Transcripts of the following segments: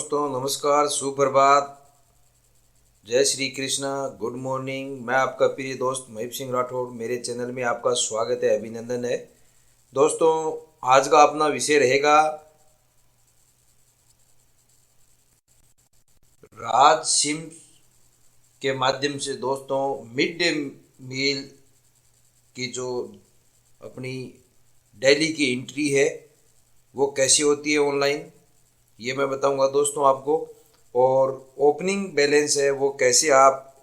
दोस्तों नमस्कार, सुप्रभात, जय श्री कृष्णा, गुड मॉर्निंग। मैं आपका प्रिय दोस्त महीप सिंह राठौड़, मेरे चैनल में आपका स्वागत है, अभिनंदन है। दोस्तों आज का अपना विषय रहेगा राज सिम के माध्यम से दोस्तों मिड डे मील की जो अपनी डेली की एंट्री है वो कैसी होती है ऑनलाइन, ये मैं बताऊंगा दोस्तों आपको। और ओपनिंग बैलेंस है वो कैसे आप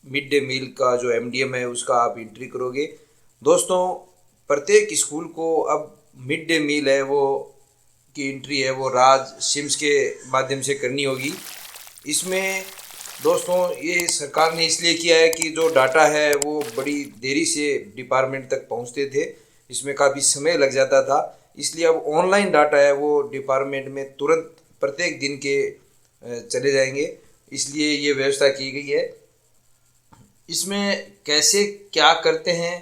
मिड डे मील का जो एमडीएम है उसका आप एंट्री करोगे। दोस्तों प्रत्येक स्कूल को अब मिड डे मील है वो की एंट्री है वो राज सिम्स के माध्यम से करनी होगी। इसमें दोस्तों ये सरकार ने इसलिए किया है कि जो डाटा है वो बड़ी देरी से डिपार्टमेंट तक पहुंचते थे, इसमें काफ़ी समय लग जाता था। इसलिए अब ऑनलाइन डाटा है वो डिपार्टमेंट में तुरंत प्रत्येक दिन के चले जाएंगे, इसलिए ये व्यवस्था की गई है। इसमें कैसे क्या करते हैं,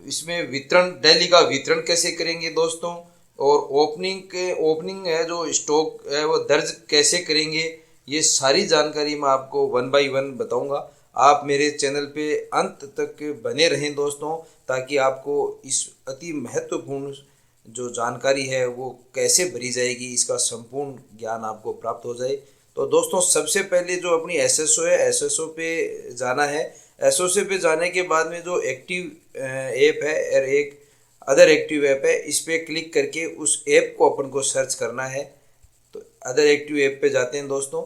इसमें वितरण डेली का वितरण कैसे करेंगे दोस्तों, और ओपनिंग है जो स्टॉक है वो दर्ज कैसे करेंगे, ये सारी जानकारी मैं आपको वन बाय वन बताऊंगा। आप मेरे चैनल पे अंत तक बने रहें दोस्तों, ताकि आपको इस अति महत्वपूर्ण जो जानकारी है वो कैसे भरी जाएगी इसका संपूर्ण ज्ञान आपको प्राप्त हो जाए। तो दोस्तों सबसे पहले जो अपनी एसएसओ है, एसएसओ पे जाना है। एसओसी पे जाने के बाद में जो एक्टिव ऐप है और एक अदर एक्टिव ऐप है, इस पर क्लिक करके उस ऐप को अपन को सर्च करना है। तो अदर एक्टिव ऐप पे जाते हैं दोस्तों,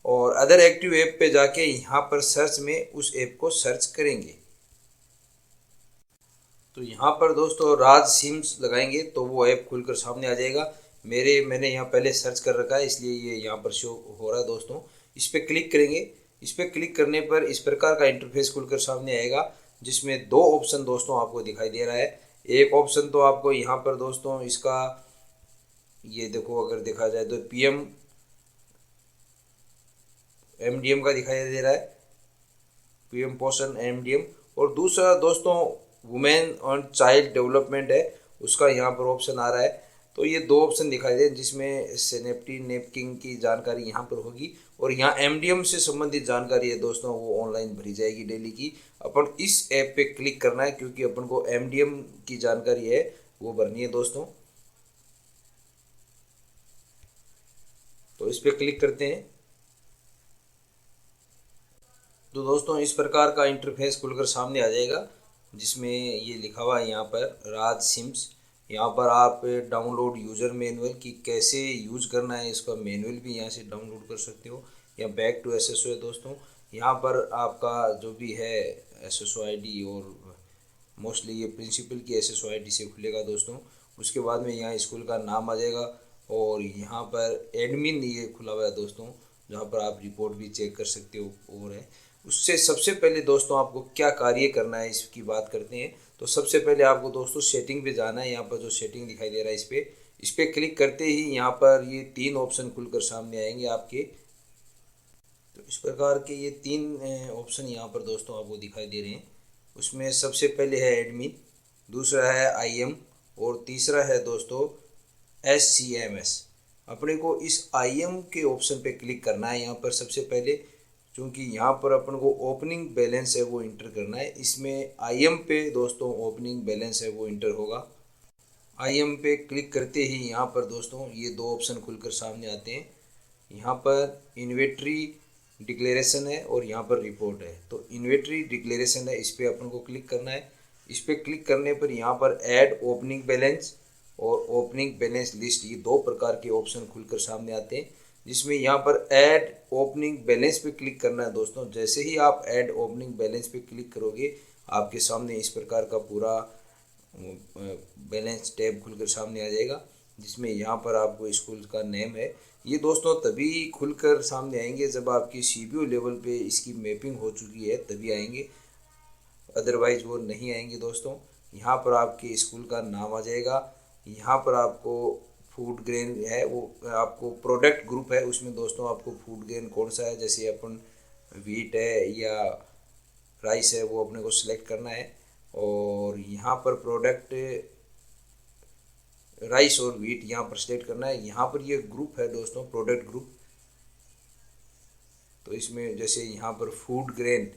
और अदर एक्टिव ऐप पे जाके यहाँ पर सर्च में उस ऐप को सर्च करेंगे। तो यहाँ पर दोस्तों राज सिम्स लगाएंगे तो वो ऐप खुलकर सामने आ जाएगा। मैंने यहाँ पहले सर्च कर रखा है, इसलिए ये यहाँ पर शो हो रहा है दोस्तों। इस पर क्लिक करेंगे। इस पर क्लिक करने पर इस प्रकार का इंटरफेस खुलकर सामने आएगा, जिसमें दो ऑप्शन दोस्तों आपको दिखाई दे रहा है। एक ऑप्शन तो आपको यहाँ पर दोस्तों इसका ये देखो, अगर देखा जाए तो पीएम एमडीएम का दिखाई दे रहा है, पीएम पोषण एमडीएम। और दूसरा दोस्तों वुमेन और चाइल्ड डेवलपमेंट है, उसका यहाँ पर ऑप्शन आ रहा है। तो ये दो ऑप्शन दिखाई दे, जिसमें सेनेप्टी नेपकिन की जानकारी यहाँ पर होगी, और यहाँ एमडीएम से संबंधित जानकारी है दोस्तों वो ऑनलाइन भरी जाएगी डेली की। अपन इस ऐप पे क्लिक करना है, क्योंकि अपन को एमडीएम की जानकारी है वो भरनी है दोस्तों। तो इस पर क्लिक करते हैं। तो दोस्तों इस प्रकार का इंटरफेस खुलकर सामने आ जाएगा, जिसमें ये लिखा हुआ है यहाँ पर राज सिम्स। यहाँ पर आप डाउनलोड यूज़र मैनुअल की कैसे यूज़ करना है, इसका मैनुअल भी यहाँ से डाउनलोड कर सकते हो। या बैक टू एसएसओ है दोस्तों, यहाँ पर आपका जो भी है एसएसओ आईडी, और मोस्टली ये प्रिंसिपल की एसएसओ आईडी से खुलेगा दोस्तों। उसके बाद में यहाँ स्कूल का नाम आ जाएगा, और यहाँ पर एडमिन ये खुला हुआ है दोस्तों, जहाँ पर आप रिपोर्ट भी चेक कर सकते हो। और है उससे सबसे पहले दोस्तों आपको क्या कार्य करना है इसकी बात करते हैं। तो सबसे पहले आपको दोस्तों सेटिंग पे जाना है। यहाँ पर जो सेटिंग दिखाई दे रहा है इस पे क्लिक करते ही यहाँ पर ये तीन ऑप्शन खुलकर सामने आएंगे आपके। तो इस प्रकार के ये तीन ऑप्शन यहाँ पर दोस्तों आपको दिखाई दे रहे हैं। उसमें सबसे पहले है एडमिन, दूसरा है आईएम, और तीसरा है दोस्तों एससीएमएस। अपने को इस आईएम के ऑप्शन पे क्लिक करना है यहाँ पर सबसे पहले, क्योंकि यहाँ पर अपन को ओपनिंग बैलेंस है वो इंटर करना है। इसमें आईएम पे दोस्तों ओपनिंग बैलेंस है वो इंटर होगा। आईएम पे क्लिक करते ही यहाँ पर दोस्तों ये दो ऑप्शन खुलकर सामने आते हैं। यहाँ पर इन्वेंट्री डिक्लेरेशन है और यहाँ पर रिपोर्ट है। तो इन्वेंट्री डिक्लेरेशन है, इस पर अपन को क्लिक करना है। इस पर क्लिक करने पर यहाँ पर ऐड ओपनिंग बैलेंस और ओपनिंग बैलेंस लिस्ट, ये दो प्रकार के ऑप्शन खुलकर सामने आते हैं, जिसमें यहाँ पर ऐड ओपनिंग बैलेंस पे क्लिक करना है दोस्तों। जैसे ही आप ऐड ओपनिंग बैलेंस पे क्लिक करोगे, आपके सामने इस प्रकार का पूरा बैलेंस टैब खुलकर सामने आ जाएगा, जिसमें यहाँ पर आपको स्कूल का नेम है। ये दोस्तों तभी खुलकर सामने आएंगे जब आपकी सीबीओ लेवल पे इसकी मैपिंग हो चुकी है, तभी आएंगे, अदरवाइज वो नहीं आएंगे दोस्तों। यहाँ पर आपके स्कूल का नाम आ जाएगा। यहाँ पर आपको फूड ग्रेन है वो आपको प्रोडक्ट ग्रुप है, उसमें दोस्तों आपको फूड ग्रेन कौन सा है, जैसे अपन वीट है या राइस है, वो अपने को सिलेक्ट करना है। और यहाँ पर प्रोडक्ट राइस और वीट यहाँ पर सिलेक्ट करना है। यहाँ पर ये ग्रुप है दोस्तों, प्रोडक्ट ग्रुप, तो इसमें जैसे यहाँ पर फूड ग्रेन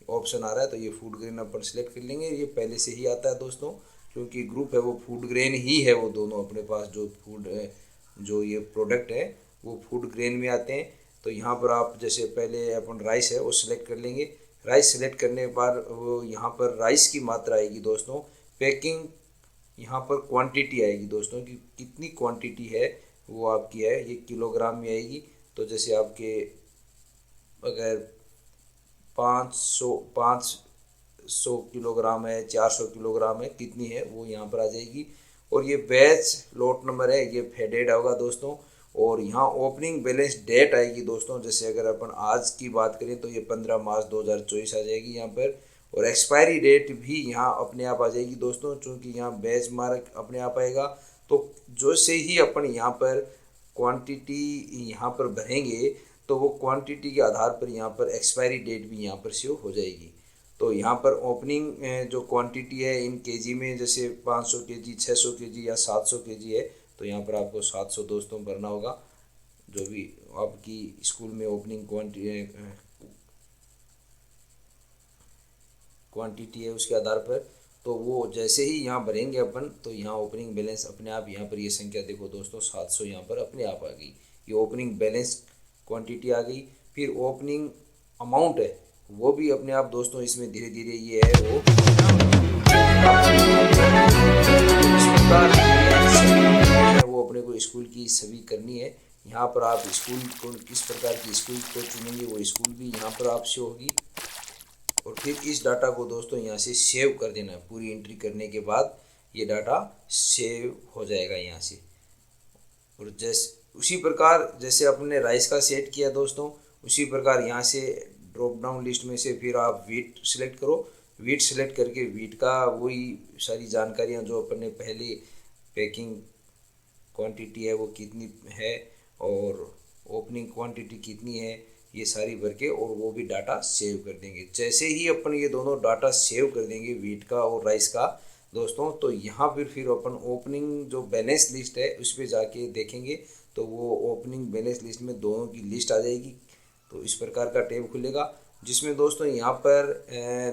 ऑप्शन आ रहा है, तो ये फूड ग्रेन अपन सेलेक्ट कर लेंगे। ये पहले से ही आता है दोस्तों, क्योंकि ग्रुप है वो फूड ग्रेन ही है, वो दोनों अपने पास जो फूड जो ये प्रोडक्ट है वो फूड ग्रेन में आते हैं। तो यहाँ पर आप जैसे पहले अपन राइस है वो सिलेक्ट कर लेंगे। राइस सिलेक्ट करने के बाद वो यहाँ पर राइस की मात्रा आएगी दोस्तों, पैकिंग यहाँ पर क्वांटिटी आएगी दोस्तों कि कितनी क्वांटिटी है वो आपकी है, ये किलोग्राम में आएगी। तो जैसे आपके अगर 500 किलोग्राम है, 400 किलोग्राम है, कितनी है वो यहाँ पर आ जाएगी। और ये बैच लॉट नंबर है, ये फेडेड होगा दोस्तों। और यहाँ ओपनिंग बैलेंस डेट आएगी दोस्तों, जैसे अगर अपन आज की बात करें तो ये 15 मार्च 2024 आ जाएगी यहाँ पर। और एक्सपायरी डेट भी यहाँ अपने आप आ जाएगी दोस्तों, क्योंकि यहाँ बैच मार्क अपने आप आएगा। तो जो से ही अपन यहाँ पर क्वांटिटी यहाँ पर भरेंगे तो वो क्वांटिटी के आधार पर यहाँ पर एक्सपायरी डेट भी यहाँ पर शो हो जाएगी। तो यहाँ पर ओपनिंग जो क्वांटिटी है इन केजी में, जैसे 500 केजी, 600 केजी या 700 केजी है, तो यहाँ पर आपको 700 दोस्तों भरना होगा, जो भी आपकी स्कूल में ओपनिंग क्वांटिटी है उसके आधार पर। तो वो जैसे ही यहाँ भरेंगे अपन, तो यहाँ ओपनिंग बैलेंस अपने आप यहाँ पर ये संख्या देखो दोस्तों 700 यहाँ पर अपने आप आ गई। ये ओपनिंग बैलेंस क्वांटिटी आ गई। फिर ओपनिंग अमाउंट है वो भी अपने आप दोस्तों इसमें धीरे धीरे ये है वो अपने को स्कूल की सभी करनी है। यहाँ पर आप स्कूल को किस प्रकार की स्कूल को चुनेंगे वो स्कूल भी यहाँ पर आप शो होगी। और फिर इस डाटा को दोस्तों यहाँ से सेव कर देना है। पूरी एंट्री करने के बाद ये डाटा सेव हो जाएगा यहाँ से। और जैसे उसी प्रकार जैसे अपने राइस का सेट किया दोस्तों, उसी प्रकार यहाँ से ड्रॉप डाउन लिस्ट में से फिर आप वीट सिलेक्ट करो। वीट सिलेक्ट करके वीट का वही सारी जानकारियाँ जो अपन ने पहले पैकिंग क्वांटिटी है वो कितनी है और ओपनिंग क्वांटिटी कितनी है, ये सारी भर के और वो भी डाटा सेव कर देंगे। जैसे ही अपन ये दोनों डाटा सेव कर देंगे वीट का और राइस का दोस्तों, तो यहाँ फिर अपन ओपनिंग जो बैलेंस लिस्ट है उस पर जाके देखेंगे, तो वो ओपनिंग बैलेंस लिस्ट में दोनों की लिस्ट आ जाएगी। तो इस प्रकार का टैब खुलेगा, जिसमें दोस्तों यहाँ पर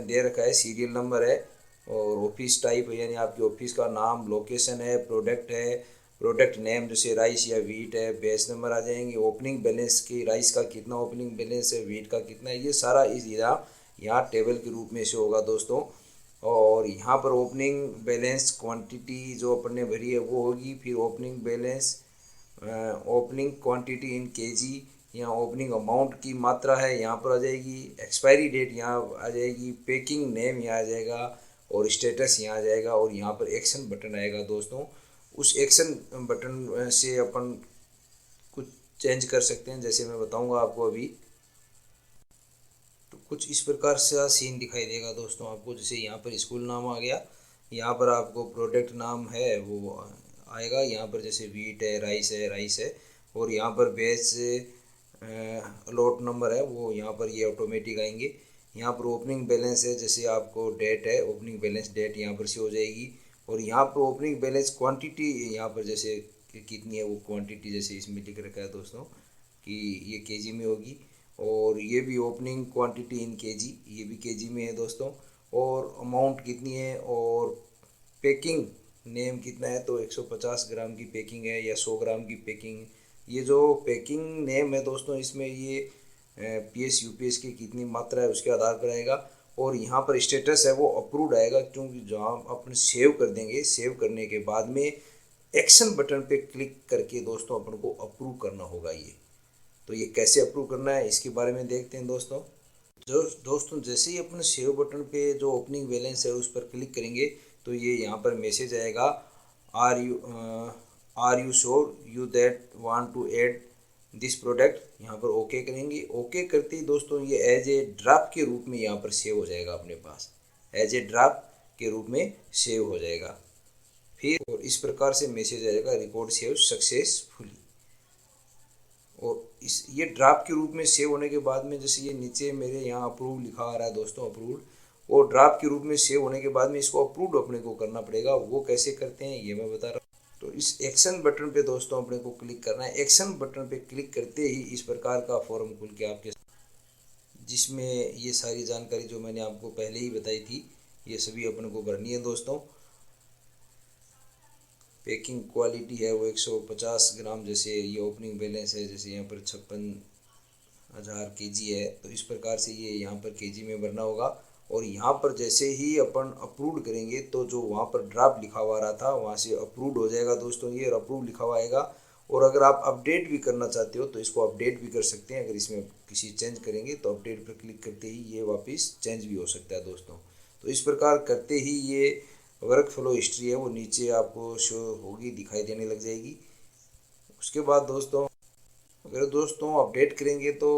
दे रखा है सीरियल नंबर है और ऑफिस टाइप है, यानी आपके ऑफिस का नाम, लोकेशन है, प्रोडक्ट है, प्रोडक्ट नेम जैसे राइस या वीट है, बैच नंबर आ जाएंगे, ओपनिंग बैलेंस की राइस का कितना ओपनिंग बैलेंस है, वीट का कितना है, ये सारा इस यहाँ टेबल के रूप में से होगा दोस्तों। और यहाँ पर ओपनिंग बैलेंस क्वांटिटी जो अपन ने भरी है वो होगी। फिर opening balance opening quantity in KG, यहाँ ओपनिंग अमाउंट की मात्रा है यहाँ पर आ जाएगी, एक्सपायरी डेट यहाँ आ जाएगी, पैकिंग नेम यहाँ आ जाएगा और स्टेटस यहाँ आ जाएगा। और यहाँ पर एक्शन बटन आएगा दोस्तों। उस एक्शन बटन से अपन कुछ चेंज कर सकते हैं, जैसे मैं बताऊंगा आपको अभी। तो कुछ इस प्रकार से सीन दिखाई देगा दोस्तों आपको। जैसे यहाँ पर स्कूल नाम आ गया, यहाँ पर आपको प्रोडक्ट नाम है वो आएगा, यहाँ पर जैसे वीट है, राइस है और यहाँ पर बेस लॉट नंबर है वो यहाँ पर ये ऑटोमेटिक आएंगे। यहाँ पर ओपनिंग बैलेंस है, जैसे आपको डेट है, ओपनिंग बैलेंस डेट यहाँ पर से हो जाएगी। और यहाँ पर ओपनिंग बैलेंस क्वांटिटी यहाँ पर जैसे कितनी है वो क्वांटिटी जैसे इसमें लिख रखा है दोस्तों कि ये केजी में होगी। और ये भी ओपनिंग क्वांटिटी इन केजी, ये भी केजी में है दोस्तों। और अमाउंट कितनी है और पैकिंग नेम कितना है, तो 150 ग्राम की पैकिंग है या 100 ग्राम की पैकिंग। ये जो पैकिंग नेम है दोस्तों इसमें ये पीएस यूपीएस की कितनी मात्रा है उसके आधार पर आएगा। और यहाँ पर स्टेटस है वो अप्रूव्ड आएगा, क्योंकि जहाँ अपन सेव कर देंगे, सेव करने के बाद में एक्शन बटन पे क्लिक करके दोस्तों अपन को अप्रूव करना होगा ये। तो ये कैसे अप्रूव करना है इसके बारे में देखते हैं दोस्तों। दोस्तों जैसे ही अपन सेव बटन पे जो ओपनिंग बैलेंस है उस पर क्लिक करेंगे तो ये यहाँ पर मैसेज आएगा, are you sure you that want to add this product. यहाँ पर ओके करेंगे। ओके करते ही दोस्तों ये एज ए ड्राफ्ट के रूप में यहाँ पर सेव हो जाएगा अपने पास, एज ए ड्राफ्ट के रूप में सेव हो जाएगा। फिर और इस प्रकार से मैसेज आएगा, रिकॉर्ड सेव सक्सेसफुली। और ये ड्राफ्ट के रूप में सेव होने के बाद में जैसे ये नीचे मेरे यहाँ अप्रूव लिखा आ रहा है दोस्तों, अप्रूव्ड। और ड्राफ्ट के रूप में सेव होने के बाद में इसको अप्रूव्ड अपने को करना पड़ेगा। वो कैसे करते हैं ये मैं बता रहा हूँ। तो इस एक्शन बटन पे दोस्तों अपने को क्लिक करना है। एक्शन बटन पे क्लिक करते ही इस प्रकार का फॉर्म खुल के आपके जिसमें ये सारी जानकारी जो मैंने आपको पहले ही बताई थी ये सभी अपन को भरनी है दोस्तों। पैकिंग क्वालिटी है वो 150 ग्राम, जैसे ये ओपनिंग बैलेंस है, जैसे यहाँ पर 56,000 kg है, तो इस प्रकार से ये यहाँ पर kg में भरना होगा। और यहाँ पर जैसे ही अपन अप्रूव करेंगे तो जो वहाँ पर ड्राफ्ट लिखा हुआ रहा था वहाँ से अप्रूव हो जाएगा दोस्तों ये, और अप्रूव लिखा हुआ आएगा। और अगर आप अपडेट भी करना चाहते हो तो इसको अपडेट भी कर सकते हैं। अगर इसमें किसी चेंज करेंगे तो अपडेट पर क्लिक करते ही ये वापस चेंज भी हो सकता है दोस्तों। तो इस प्रकार करते ही ये वर्क फ्लो हिस्ट्री है वो नीचे आपको शो होगी, दिखाई देने लग जाएगी। उसके बाद दोस्तों अगर दोस्तों अपडेट करेंगे तो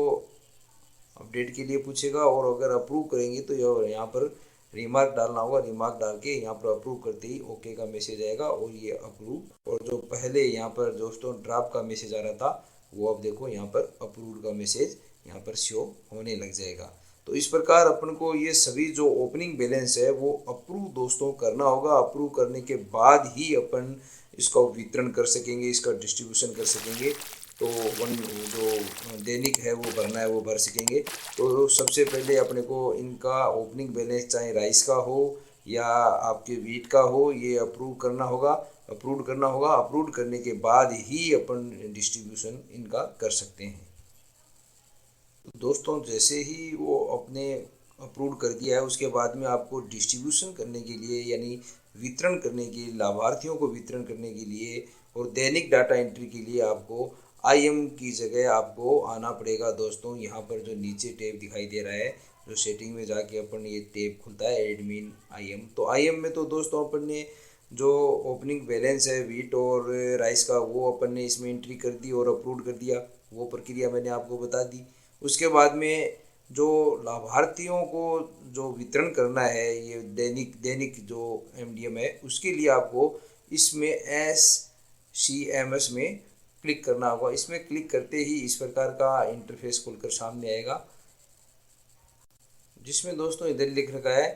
अपडेट के लिए पूछेगा, और अगर अप्रूव करेंगे तो यहाँ पर रिमार्क डालना होगा। रिमार्क डाल के यहाँ पर अप्रूव करते ही ओके का मैसेज आएगा और ये अप्रूव। और जो पहले यहाँ पर दोस्तों ड्राफ्ट का मैसेज आ रहा था वो अब देखो यहाँ पर अप्रूव का मैसेज यहाँ पर शो होने लग जाएगा। तो इस प्रकार अपन को ये सभी जो ओपनिंग बैलेंस है वो अप्रूव दोस्तों करना होगा। अप्रूव करने के बाद ही अपन इसका वितरण कर सकेंगे, इसका डिस्ट्रीब्यूशन कर सकेंगे। तो जो दैनिक है वो भरना है वो भर सकेंगे। तो सबसे पहले अपने को इनका ओपनिंग बैलेंस चाहे राइस का हो या आपके वीट का हो ये अप्रूव करना होगा, अप्रूव करना होगा। अप्रूव करने के बाद ही अपन डिस्ट्रीब्यूशन इनका कर सकते हैं। तो दोस्तों जैसे ही वो अपने अप्रूव कर दिया है उसके बाद में आपको डिस्ट्रीब्यूशन करने के लिए यानी वितरण करने के लिए, लाभार्थियों को वितरण करने के लिए और दैनिक डाटा एंट्री के लिए आपको IM की जगह आपको आना पड़ेगा दोस्तों। यहाँ पर जो नीचे टैब दिखाई दे रहा है, जो सेटिंग में जाके अपन ये टैब खुलता है एडमिन IM, तो IM में तो दोस्तों अपन ने जो ओपनिंग बैलेंस है वीट और राइस का वो अपन ने इसमें एंट्री कर दी और अप्रूव कर दिया, वो प्रक्रिया मैंने आपको बता दी। उसके बाद में जो लाभार्थियों को जो वितरण करना है ये दैनिक जो MDM है उसके लिए आपको इसमें SCMS में क्लिक करना होगा। इसमें क्लिक करते ही इस प्रकार का इंटरफेस खुलकर सामने आएगा, जिसमें दोस्तों इधर लिख रखा है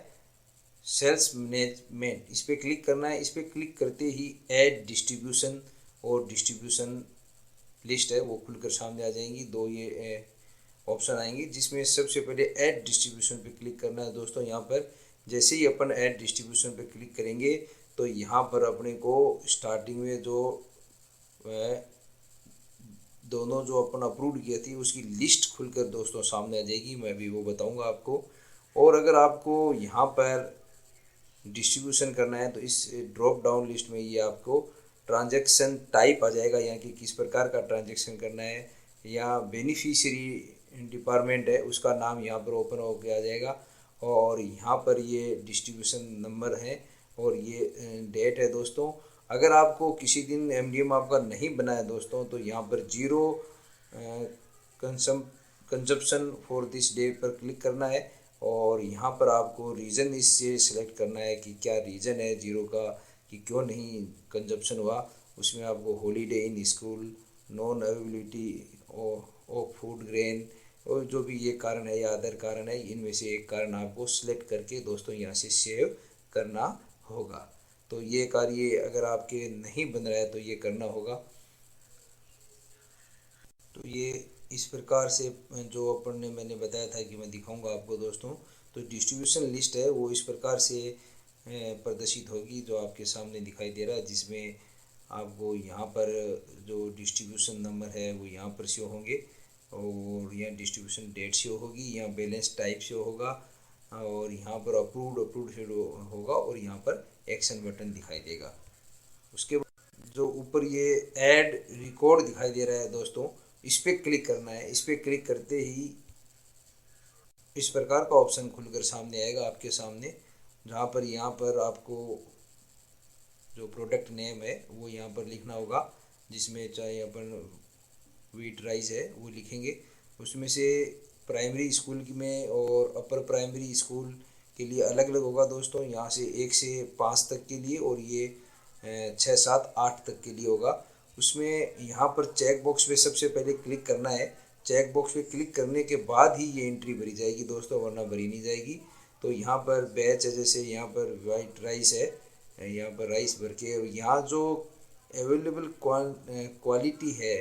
सेल्स मैनेजमेंट। इस पर क्लिक करना है। इस पर क्लिक करते ही ऐड डिस्ट्रीब्यूशन और डिस्ट्रीब्यूशन लिस्ट है वो खुलकर सामने आ जाएंगी। दो ये ऑप्शन आएंगे, जिसमें सबसे पहले ऐड डिस्ट्रीब्यूशन पे क्लिक करना है दोस्तों। यहाँ पर जैसे ही अपन ऐड डिस्ट्रीब्यूशन पे क्लिक करेंगे तो यहाँ पर अपने को स्टार्टिंग में जो दोनों जो अपन अप्रूव किया थी उसकी लिस्ट खुलकर दोस्तों सामने आ जाएगी, मैं भी वो बताऊंगा आपको। और अगर आपको यहाँ पर डिस्ट्रीब्यूशन करना है तो इस ड्रॉप डाउन लिस्ट में ये आपको ट्रांजैक्शन टाइप आ जाएगा, यहाँ की किस प्रकार का ट्रांजैक्शन करना है, या बेनिफिशियरी डिपार्टमेंट है उसका नाम यहाँ पर ओपन होकर आ जाएगा। और यहाँ पर ये डिस्ट्रीब्यूशन नंबर है और ये डेट है दोस्तों। अगर आपको किसी दिन MDM आपका नहीं बना है दोस्तों तो यहाँ पर 0 कंजप्शन फॉर दिस डे पर क्लिक करना है। और यहाँ पर आपको रीज़न इससे सिलेक्ट करना है कि क्या रीज़न है 0 का, कि क्यों नहीं कंजप्शन हुआ। उसमें आपको holiday in school, non availability of food grain, और जो भी ये कारण है या अदर कारण है, इनमें से एक कारण आपको सिलेक्ट करके दोस्तों यहाँ से सेव करना होगा। तो ये कार्य अगर आपके नहीं बन रहा है तो ये करना होगा। तो ये इस प्रकार से जो अपन ने मैंने बताया था कि मैं दिखाऊंगा आपको दोस्तों। तो डिस्ट्रीब्यूशन लिस्ट है वो इस प्रकार से प्रदर्शित होगी जो आपके सामने दिखाई दे रहा है, जिसमें आपको यहाँ पर जो डिस्ट्रीब्यूशन नंबर है वो यहाँ पर शो होंगे, और यहाँ डिस्ट्रीब्यूशन डेट शो होगी, यहाँ बैलेंस टाइप शो होगा, और यहाँ पर अप्रूव्ड शो होगा, और यहाँ पर एक्शन बटन दिखाई देगा। उसके बाद जो ऊपर ये ऐड रिकॉर्ड दिखाई दे रहा है दोस्तों, इस पर क्लिक करना है। इस पर क्लिक करते ही इस प्रकार का ऑप्शन खुलकर सामने आएगा आपके सामने, जहाँ पर यहाँ पर आपको जो प्रोडक्ट नेम है वो यहाँ पर लिखना होगा, जिसमें चाहे अपन वीट राइस है वो लिखेंगे। उसमें से प्राइमरी स्कूल में और अपर प्राइमरी स्कूल के लिए अलग अलग होगा दोस्तों, यहाँ से 1 से 5 तक के लिए, और ये 6, 7, 8 तक के लिए होगा। उसमें यहाँ पर चेक बॉक्स पे सबसे पहले क्लिक करना है। चेक बॉक्स पे क्लिक करने के बाद ही ये एंट्री भरी जाएगी दोस्तों, वरना भरी नहीं जाएगी। तो यहाँ पर बैच है, जैसे यहाँ पर वाइट राइस है, यहाँ पर राइस भर के, यहाँ जो अवेलेबल क्वालिटी है,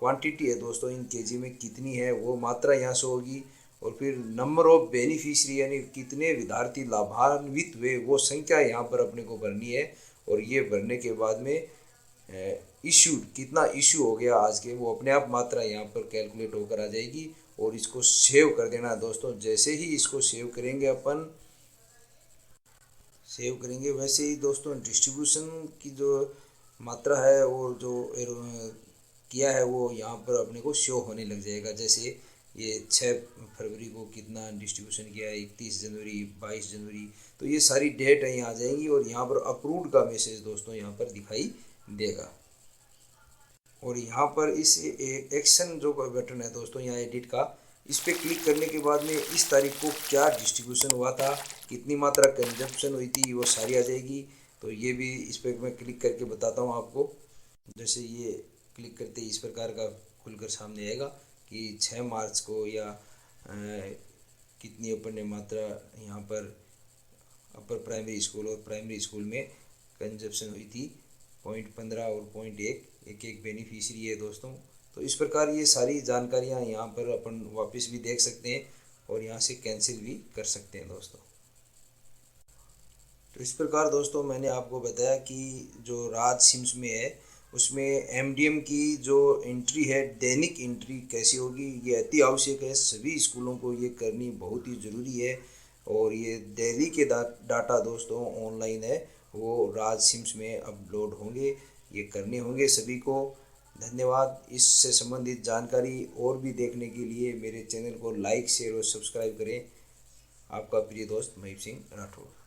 क्वांटिटी है दोस्तों इन केजी में कितनी है वो मात्रा यहाँ से होगी, और फिर नंबर ऑफ बेनिफिशियरी यानी कितने विद्यार्थी लाभान्वित हुए वो संख्या यहाँ पर अपने को भरनी है। और ये भरने के बाद में इशू कितना इशू हो गया आज के, वो अपने आप मात्रा यहाँ पर कैलकुलेट होकर आ जाएगी। और इसको सेव कर देना है दोस्तों। जैसे ही इसको सेव करेंगे वैसे ही दोस्तों डिस्ट्रीब्यूशन की जो मात्रा है और जो किया है वो यहाँ पर अपने को शो होने लग जाएगा। जैसे ये 6 फरवरी को कितना डिस्ट्रीब्यूशन किया है, 31 जनवरी, 22 जनवरी, तो ये सारी डेट है यहाँ आ जाएंगी। और यहाँ पर अप्रूव्ड का मैसेज दोस्तों यहाँ पर दिखाई देगा। और यहाँ पर इस एक्शन जो बटन है दोस्तों यहाँ एडिट का, इस पर क्लिक करने के बाद में इस तारीख को क्या डिस्ट्रीब्यूशन हुआ था, कितनी मात्रा कंजप्शन हुई थी, वो सारी आ जाएगी। तो ये भी इस पर मैं क्लिक करके बताता हूँ आपको। जैसे ये क्लिक करते ही इस प्रकार का खुलकर सामने आएगा कि 6 मार्च को या कितनी अपन ने मात्रा यहाँ पर अपर प्राइमरी स्कूल और प्राइमरी स्कूल में कंजप्शन हुई थी 0.15 और 0.1 एक बेनिफिशियरी है दोस्तों। तो इस प्रकार ये सारी जानकारियाँ यहाँ पर अपन वापस भी देख सकते हैं और यहाँ से कैंसिल भी कर सकते हैं दोस्तों। तो इस प्रकार दोस्तों मैंने आपको बताया कि जो राज सिम्स में है उसमें एमडीएम की जो एंट्री है, दैनिक एंट्री कैसी होगी, ये अति आवश्यक है। सभी स्कूलों को ये करनी बहुत ही ज़रूरी है। और ये दिल्ली के डाटा दोस्तों ऑनलाइन है, वो राज सिम्स में अपलोड होंगे, ये करने होंगे सभी को। धन्यवाद। इससे संबंधित जानकारी और भी देखने के लिए मेरे चैनल को लाइक, शेयर और सब्सक्राइब करें। आपका प्रिय दोस्त महीप सिंह राठौर।